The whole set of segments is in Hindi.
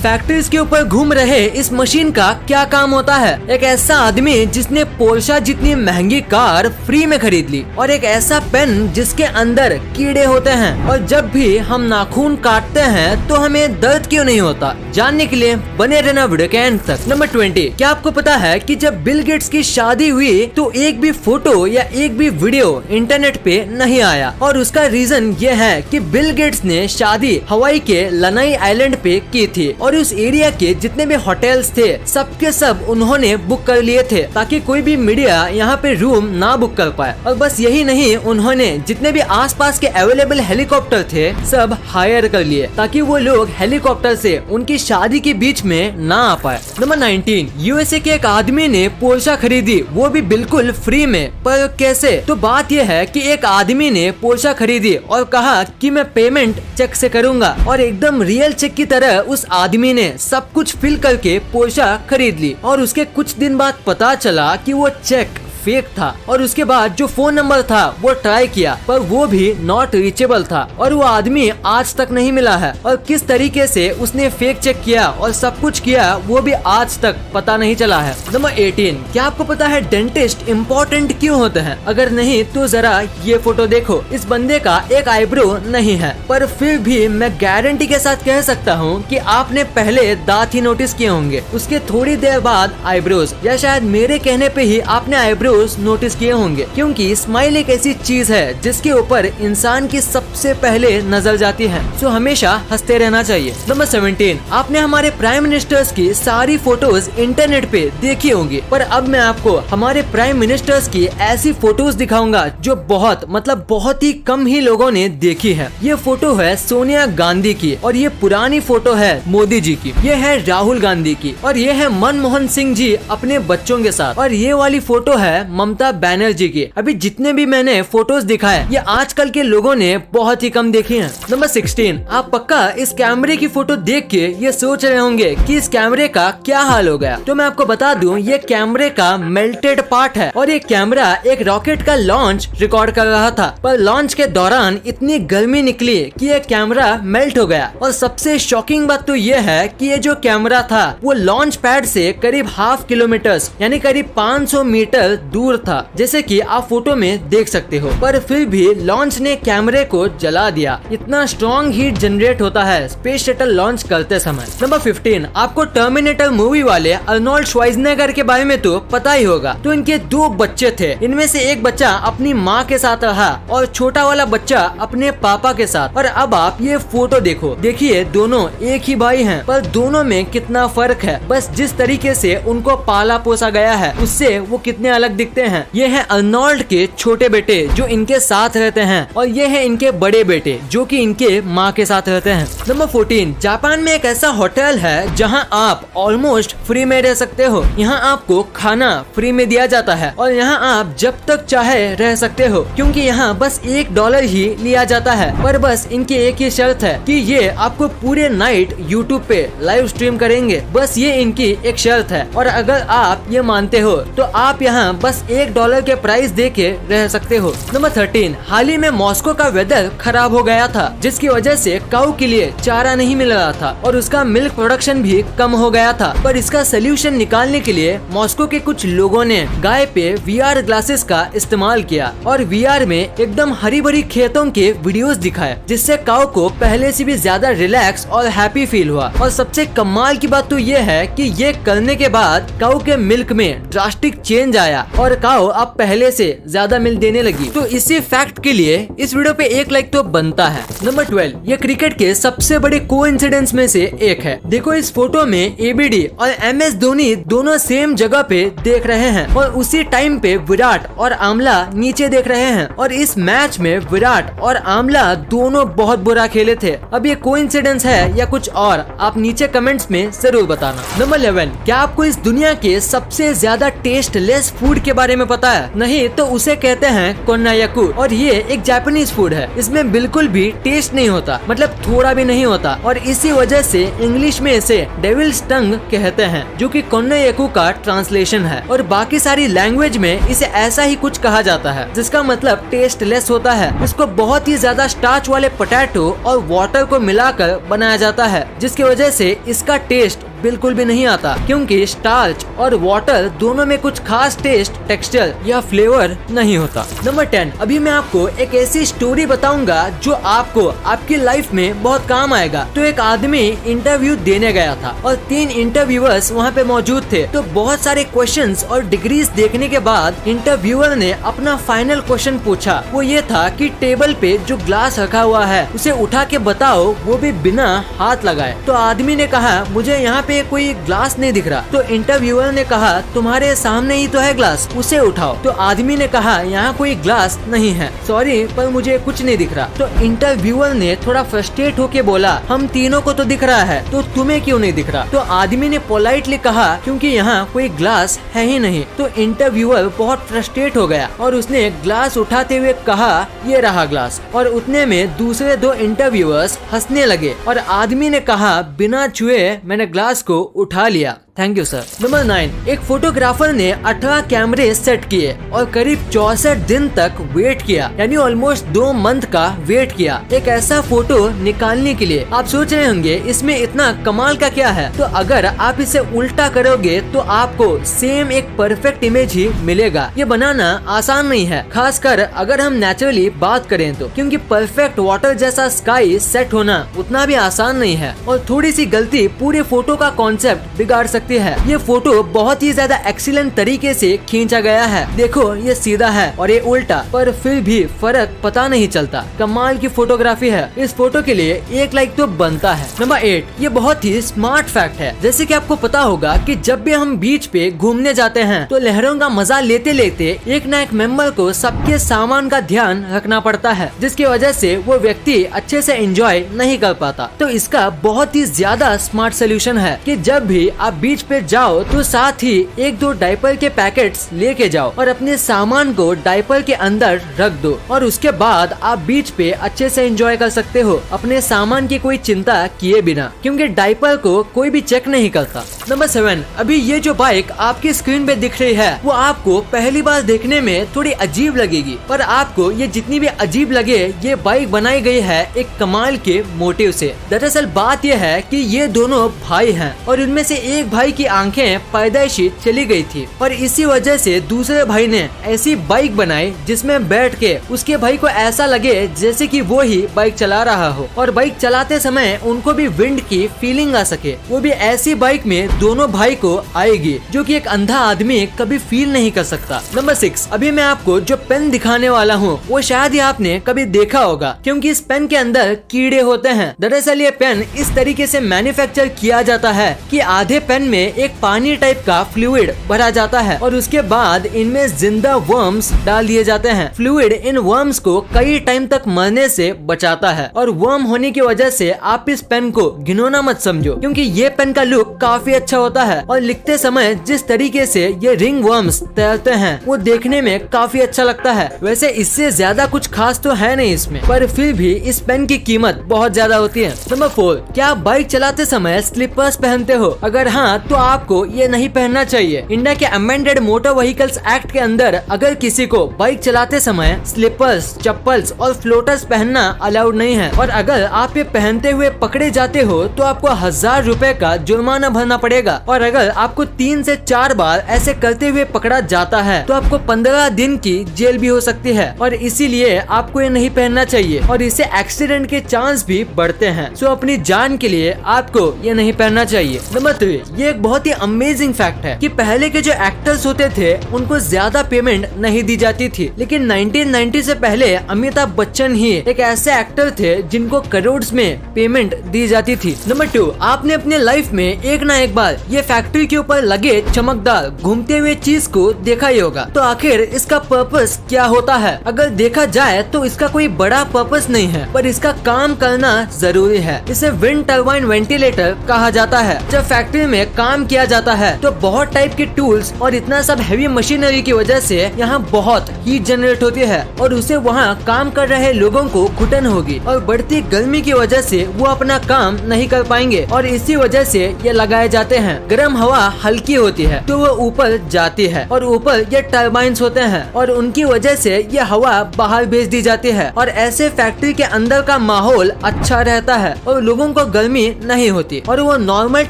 फैक्ट्रीज के ऊपर घूम रहे इस मशीन का क्या काम होता है? एक ऐसा आदमी जिसने पोर्शा जितनी महंगी कार फ्री में खरीद ली, और एक ऐसा पेन जिसके अंदर कीड़े होते हैं, और जब भी हम नाखून काटते हैं तो हमें दर्द क्यों नहीं होता? जानने के लिए बने रहना वीडियो के एंड तक। नंबर 20, क्या आपको पता है कि जब बिल गेट्स की शादी हुई तो एक भी फोटो या एक भी वीडियो इंटरनेट पे नहीं आया, और उसका रीजन ये है कि बिल गेट्स ने शादी हवाई के लनाई आइलैंड पे की थी, और उस एरिया के जितने भी होटल्स थे सबके सब उन्होंने बुक कर लिए थे ताकि कोई भी मीडिया यहाँ पे रूम ना बुक कर पाए। और बस यही नहीं, उन्होंने जितने भी आसपास के अवेलेबल हेलीकॉप्टर थे सब हायर कर लिए ताकि वो लोग हेलीकॉप्टर से उनकी शादी के बीच में ना आ पाए। नंबर 19, यूएसए के एक आदमी ने पोर्शा खरीदी, वो भी बिल्कुल फ्री में। पर कैसे? तो बात यह है कि एक आदमी ने पोर्शा खरीदी और कहा कि मैं पेमेंट चेक से करूंगा, और एकदम रियल चेक की तरह उस आदमी ने सब कुछ फिल करके पोर्शा खरीद ली। और उसके कुछ दिन बाद पता चला कि वो चेक फेक था, और उसके बाद जो फोन नंबर था वो ट्राई किया पर वो भी नॉट रीचेबल था, और वो आदमी आज तक नहीं मिला है। और किस तरीके से उसने फेक चेक किया और सब कुछ किया वो भी आज तक पता नहीं चला है। नंबर 18, क्या आपको पता है डेंटिस्ट इम्पोर्टेंट क्यों होते हैं? अगर नहीं तो जरा ये फोटो देखो। इस बंदे का एक आईब्रो नहीं है, पर फिर भी मैं गारंटी के साथ कह सकता हूँ कि आपने पहले दांत ही नोटिस किए होंगे, उसके थोड़ी देर बाद आईब्रोज, या शायद मेरे कहने पे ही आपने आईब्रो नोटिस किए होंगे, क्योंकि स्माइल एक ऐसी चीज है जिसके ऊपर इंसान की सबसे पहले नजर जाती है, सो हमेशा हंसते रहना चाहिए। नंबर 17, आपने हमारे प्राइम मिनिस्टर्स की सारी फोटोज इंटरनेट पे देखी होंगी, पर अब मैं आपको हमारे प्राइम मिनिस्टर्स की ऐसी फोटोज दिखाऊंगा जो बहुत ही कम ही लोगों ने देखी है। ये फोटो है सोनिया गांधी की, और ये पुरानी फोटो है मोदी जी की, ये है राहुल गांधी की, और ये है मनमोहन सिंह जी अपने बच्चों के साथ, और ये वाली फोटो है ममता बनर्जी की। अभी जितने भी मैंने फोटोज दिखाए ये आजकल के लोगों ने बहुत ही कम देखी हैं। नंबर 16, आप पक्का इस कैमरे की फोटो देख के ये सोच रहे होंगे कि इस कैमरे का क्या हाल हो गया। तो मैं आपको बता दूं, ये कैमरे का मेल्टेड पार्ट है, और ये कैमरा एक रॉकेट का लॉन्च रिकॉर्ड कर रहा था, पर लॉन्च के दौरान इतनी गर्मी निकली कि ये कैमरा मेल्ट हो गया। और सबसे शॉकिंग बात तो ये है कि ये जो कैमरा था वो लॉन्च पैड से करीब ½ किलोमीटर यानी करीब 500 मीटर दूर था, जैसे कि आप फोटो में देख सकते हो, पर फिर भी लॉन्च ने कैमरे को जला दिया। इतना स्ट्रॉन्ग हीट जनरेट होता है स्पेस शटल लॉन्च करते समय। नंबर 15, आपको टर्मिनेटर मूवी वाले अर्नोल्ड श्वार्ज़नेगर के बारे में तो पता ही होगा। तो इनके 2 बच्चे थे, इनमें से एक बच्चा अपनी माँ के साथ रहा और छोटा वाला बच्चा अपने पापा के साथ। और अब आप ये फोटो देखो, देखिए दोनों एक ही भाई हैं, पर दोनों में कितना फर्क है। बस जिस तरीके से उनको पाला पोसा गया है उससे वो कितने अलग दिखते हैं। ये है अर्नोल्ड के छोटे बेटे जो इनके साथ रहते हैं, और ये है इनके बड़े बेटे जो कि इनके माँ के साथ रहते हैं। नंबर 14, जापान में एक ऐसा होटल है जहाँ आप ऑलमोस्ट फ्री में रह सकते हो। यहाँ आपको खाना फ्री में दिया जाता है, और यहाँ आप जब तक चाहे रह सकते हो, क्योंकि यहाँ बस $1 ही लिया जाता है। पर बस इनकी एक ही शर्त है कि ये आपको पूरे नाइट यूट्यूब पे लाइव स्ट्रीम करेंगे, बस ये इनकी एक शर्त है। और अगर आप ये मानते हो तो आप यहाँ बस $1 के प्राइस दे के रह सकते हो। नंबर 13, हाल ही में मॉस्को का वेदर खराब हो गया था, जिसकी वजह से काऊ के लिए चारा नहीं मिल रहा था, और उसका मिल्क प्रोडक्शन भी कम हो गया था। पर इसका सोल्यूशन निकालने के लिए मॉस्को के कुछ लोगों ने गाय पे VR ग्लासेस का इस्तेमाल किया, और VR में एकदम हरी भरी खेतों के वीडियोस दिखाए, जिससे काऊ को पहले से भी ज्यादा रिलैक्स और हैप्पी फील हुआ। और सबसे कमाल की बात तो ये है कि ये करने के बाद काऊ के मिल्क में ड्रास्टिक चेंज आया, और काऊ अब पहले से ज्यादा मिल्क देने लगी। तो इसी फैक्ट के लिए इस वीडियो पे 1 लाइक तो बनता है। नंबर 12, ये क्रिकेट के सबसे बड़े कोइंसिडेंस में से एक है। देखो इस फोटो में ABD और MS धोनी दोनों सेम जगह पे देख रहे हैं, और उसी टाइम पे विराट और आमला नीचे देख रहे हैं। और इस मैच में विराट और आमला दोनों बहुत बुरा खेले थे। अब ये कोइंसिडेंस है या कुछ और, आप नीचे कमेंट्स में जरूर बताना। नंबर 11, क्या आपको इस दुनिया के सबसे ज्यादा टेस्टलेस फूड के बारे में पता है? नहीं तो उसे कहते हैं कोन्नायाकू और ये एक जापानीज फूड है। इसमें बिल्कुल भी टेस्ट नहीं होता, मतलब थोड़ा भी नहीं होता, और इसी वजह से इंग्लिश में इसे डेविल्स टंग कहते हैं, जो कि कोन्नायाकू का ट्रांसलेशन है। और बाकी सारी लैंग्वेज में इसे ऐसा ही कुछ कहा जाता है, जिसका मतलब टेस्टलेस होता है। इसको बहुत ही ज्यादा स्टार्च वाले पोटैटो और वाटर को मिलाकर बनाया जाता है, जिसकी वजह से इसका टेस्ट बिल्कुल भी नहीं आता, क्योंकि स्टार्च और वाटर दोनों में कुछ खास टेस्ट, टेक्सचर या फ्लेवर नहीं होता। नंबर 10, अभी मैं आपको एक ऐसी स्टोरी बताऊंगा जो आपको आपकी लाइफ में बहुत काम आएगा। तो एक आदमी इंटरव्यू देने गया था और 3 इंटरव्यूअर्स वहाँ पे मौजूद थे। तो बहुत सारे क्वेश्चंस और डिग्रीज देखने के बाद इंटरव्यूअर ने अपना फाइनल क्वेश्चन पूछा। वो ये था कि टेबल पे जो ग्लास रखा हुआ है उसे उठा के बताओ, वो भी बिना हाथ लगाए। तो आदमी ने कहा मुझे यहाँ पे कोई ग्लास नहीं दिख रहा। तो इंटरव्यूअर ने कहा तुम्हारे सामने ही तो है ग्लास, उसे उठाओ। तो आदमी ने कहा यहाँ कोई ग्लास नहीं है, सॉरी पर मुझे कुछ नहीं दिख रहा। तो इंटरव्यूअर ने थोड़ा फ्रस्ट्रेट होके बोला हम तीनों को तो दिख रहा है, तो तुम्हें क्यों नहीं दिख रहा? तो आदमी ने पोलाइटली कहा क्योंकि यहाँ कोई ग्लास है ही नहीं। तो इंटरव्यूअर बहुत फ्रस्ट्रेट हो गया और उसने ग्लास उठाते हुए कहा ये रहा ग्लास। और उतने में दूसरे 2 इंटरव्यूअर्स हंसने लगे और आदमी ने कहा बिना छुए मैंने ग्लास को उठा लिया। Thank you sir. नंबर 9, एक फोटोग्राफर ने 18 कैमरे सेट किए और करीब 64 दिन तक वेट किया, यानी ऑलमोस्ट 2 मंथ का वेट किया एक ऐसा फोटो निकालने के लिए। आप सोच रहे होंगे इसमें इतना कमाल का क्या है? तो अगर आप इसे उल्टा करोगे तो आपको सेम एक परफेक्ट इमेज ही मिलेगा। ये बनाना आसान नहीं है, खासकर अगर हम नेचुरली बात करें तो, क्योंकि परफेक्ट वाटर जैसा स्काई सेट होना उतना भी आसान नहीं है और थोड़ी सी गलती पूरे फोटो का कॉन्सेप्ट बिगाड़ सकती है। ये फोटो बहुत ही ज्यादा एक्सीलेंट तरीके से खींचा गया है। देखो ये सीधा है और ये उल्टा, पर फिर भी फर्क पता नहीं चलता। कमाल की फोटोग्राफी है। इस फोटो के लिए 1 लाइक तो बनता है। नंबर 8, ये बहुत ही स्मार्ट फैक्ट है। जैसे कि आपको पता होगा कि जब भी हम बीच पे घूमने जाते हैं तो लहरों का मजा लेते लेते एक न एक मेंबर को सबके सामान का ध्यान रखना पड़ता है, जिसकी वजह से वो व्यक्ति अच्छे से एंजॉय नहीं कर पाता। तो इसका बहुत ही ज्यादा स्मार्ट सोल्यूशन है कि जब भी आप बीच पे जाओ तो साथ ही 1-2 डायपर के पैकेट्स लेके जाओ और अपने सामान को डायपर के अंदर रख दो और उसके बाद आप बीच पे अच्छे से एंजॉय कर सकते हो अपने सामान की कोई चिंता किए बिना, क्योंकि डायपर को कोई भी चेक नहीं करता। नंबर 7, अभी ये जो बाइक आपकी स्क्रीन पे दिख रही है वो आपको पहली बार देखने में थोड़ी अजीब लगेगी, पर आपको ये जितनी भी अजीब लगे ये बाइक बनाई गई है एक कमाल के मोटिव से। दरअसल बात यह है कि ये दोनों भाई हैं और इनमें से एक भाई की आंखें पैदाइशी चली गई थी और इसी वजह से दूसरे भाई ने ऐसी बाइक बनाई जिसमें बैठ के उसके भाई को ऐसा लगे जैसे कि वो ही बाइक चला रहा हो और बाइक चलाते समय उनको भी विंड की फीलिंग आ सके। वो भी ऐसी बाइक में दोनों भाई को आएगी जो कि एक अंधा आदमी कभी फील नहीं कर सकता। नंबर 6, अभी मैं आपको जो पेन दिखाने वाला हूँ वो शायद ही आपने कभी देखा होगा, क्योंकि इस पेन के अंदर कीड़े होते हैं। दरअसल ये पेन इस तरीके से मैन्युफैक्चर किया जाता है कि आधे पेन में एक पानी टाइप का फ्लूइड भरा जाता है और उसके बाद इनमें जिंदा वर्म्स डाल दिए जाते हैं। फ्लूइड इन वर्म्स को कई टाइम तक मरने से बचाता है और वर्म होने की वजह से आप इस पेन को घिनौना मत समझो, क्योंकि ये पेन का लुक काफी अच्छा होता है और लिखते समय जिस तरीके से ये रिंग वर्म्स तैरते हैं वो देखने में काफी अच्छा लगता है। वैसे इससे ज्यादा कुछ खास तो है नहीं इसमें, पर फिर भी इस पेन की कीमत बहुत ज्यादा होती है। नंबर 4, क्या आप बाइक चलाते समय स्लीपर्स पहनते हो? अगर हाँ तो आपको ये नहीं पहनना चाहिए। इंडिया के अमेंडेड मोटर व्हीकल्स एक्ट के अंदर अगर किसी को बाइक चलाते समय स्लीपर्स, चप्पल्स और फ्लोटर्स पहनना अलाउड नहीं है और अगर आप ये पहनते हुए पकड़े जाते हो तो आपको 1000 रुपए का जुर्माना भरना पड़ेगा और अगर आपको 3 से 4 बार ऐसे करते हुए पकड़ा जाता है तो आपको 15 दिन की जेल भी हो सकती है और इसीलिए आपको ये नहीं पहनना चाहिए और इससे एक्सीडेंट के चांस भी बढ़ते हैं। सो अपनी जान के लिए आपको ये नहीं पहनना चाहिए। नंबर 3, ये एक बहुत ही अमेजिंग फैक्ट है कि पहले के जो एक्टर्स होते थे उनको ज्यादा पेमेंट नहीं दी जाती थी, लेकिन 1990 से पहले अमिताभ बच्चन ही एक ऐसे एक्टर थे जिनको करोड़ में पेमेंट दी जाती थी। नंबर 2, आपने अपने लाइफ में एक ना एक बार ये फैक्ट्री के ऊपर लगे चमकदार घूमते हुए चीज को देखा ही होगा। तो आखिर इसका पर्पस क्या होता है? अगर देखा जाए तो इसका कोई बड़ा पर्पस नहीं है, पर इसका काम करना जरूरी है। इसे विंड टर्बाइन वेंटिलेटर कहा जाता है। जब फैक्ट्री में काम किया जाता है। तो बहुत टाइप के टूल्स और इतना सब हैवी मशीनरी की वजह से यहाँ बहुत हीट जनरेट होती है और उसे वहाँ काम कर रहे लोगों को घुटन होगी और बढ़ती गर्मी की वजह से वो अपना काम नहीं कर पाएंगे और इसी वजह से ये लगाए जाते हैं। गर्म हवा हल्की होती है तो वो ऊपर जाती है और ऊपर ये टर्बाइंस होते हैं और उनकी वजह से ये हवा बाहर भेज दी जाती है और ऐसे फैक्ट्री के अंदर का माहौल अच्छा रहता है और लोगों को गर्मी नहीं होती और वो नॉर्मल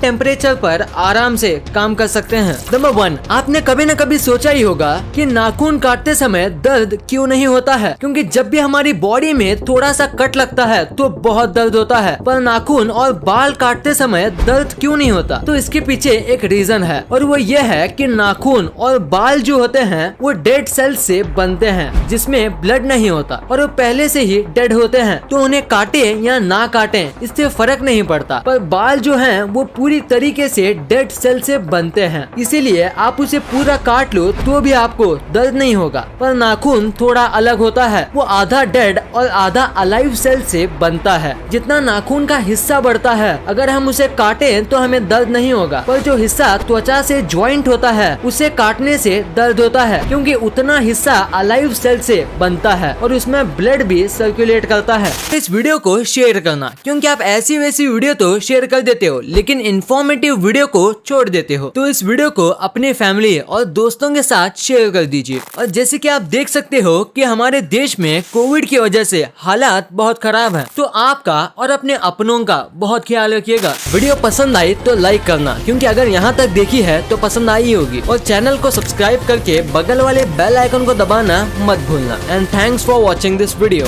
टेम्परेचर पर आराम से काम कर सकते हैं। नंबर 1, आपने कभी न कभी सोचा ही होगा कि नाखून काटते समय दर्द क्यों नहीं होता है, क्योंकि जब भी हमारी बॉडी में थोड़ा सा कट लगता है तो बहुत दर्द होता है, पर नाखून और बाल काटते समय दर्द क्यों नहीं होता? तो इसके पीछे एक रीजन है और वो ये है कि नाखून और बाल जो होते हैं वो डेड सेल्स से बनते हैं जिसमें ब्लड नहीं होता और वो पहले से ही डेड होते हैं, तो उन्हें काटे या ना काटे इससे फर्क नहीं पड़ता। पर बाल जो हैं वो पूरी तरीके से डेड सेल से बनते हैं, इसीलिए आप उसे पूरा काट लो तो भी आपको दर्द नहीं होगा। पर नाखून थोड़ा अलग होता है, वो आधा डेड और आधा अलाइव सेल से बनता है। जितना नाखून का हिस्सा बढ़ता है अगर हम उसे काटे तो हमें दर्द नहीं होगा, पर जो हिस्सा त्वचा से ज्वाइंट होता है उसे काटने से दर्द होता है, क्योंकि उतना हिस्सा अलाइव सेल से बनता है और उसमें ब्लड भी सर्कुलेट करता है। इस वीडियो को शेयर करना, क्योंकि आप ऐसी वैसी वीडियो तो शेयर कर देते हो लेकिन इंफॉर्मेटिव वीडियो को छोड़ देते हो। तो इस वीडियो को अपने फैमिली और दोस्तों के साथ शेयर कर दीजिए। और जैसे कि आप देख सकते हो कि हमारे देश में कोविड की वजह से हालात बहुत खराब है, तो आपका और अपने अपनों का बहुत ख्याल रखिएगा। वीडियो पसंद आई तो लाइक करना, क्योंकि अगर यहाँ तक देखी है तो पसंद आई होगी, और चैनल को सब्सक्राइब करके बगल वाले बेल आइकन को दबाना मत भूलना। And thanks for watching this video.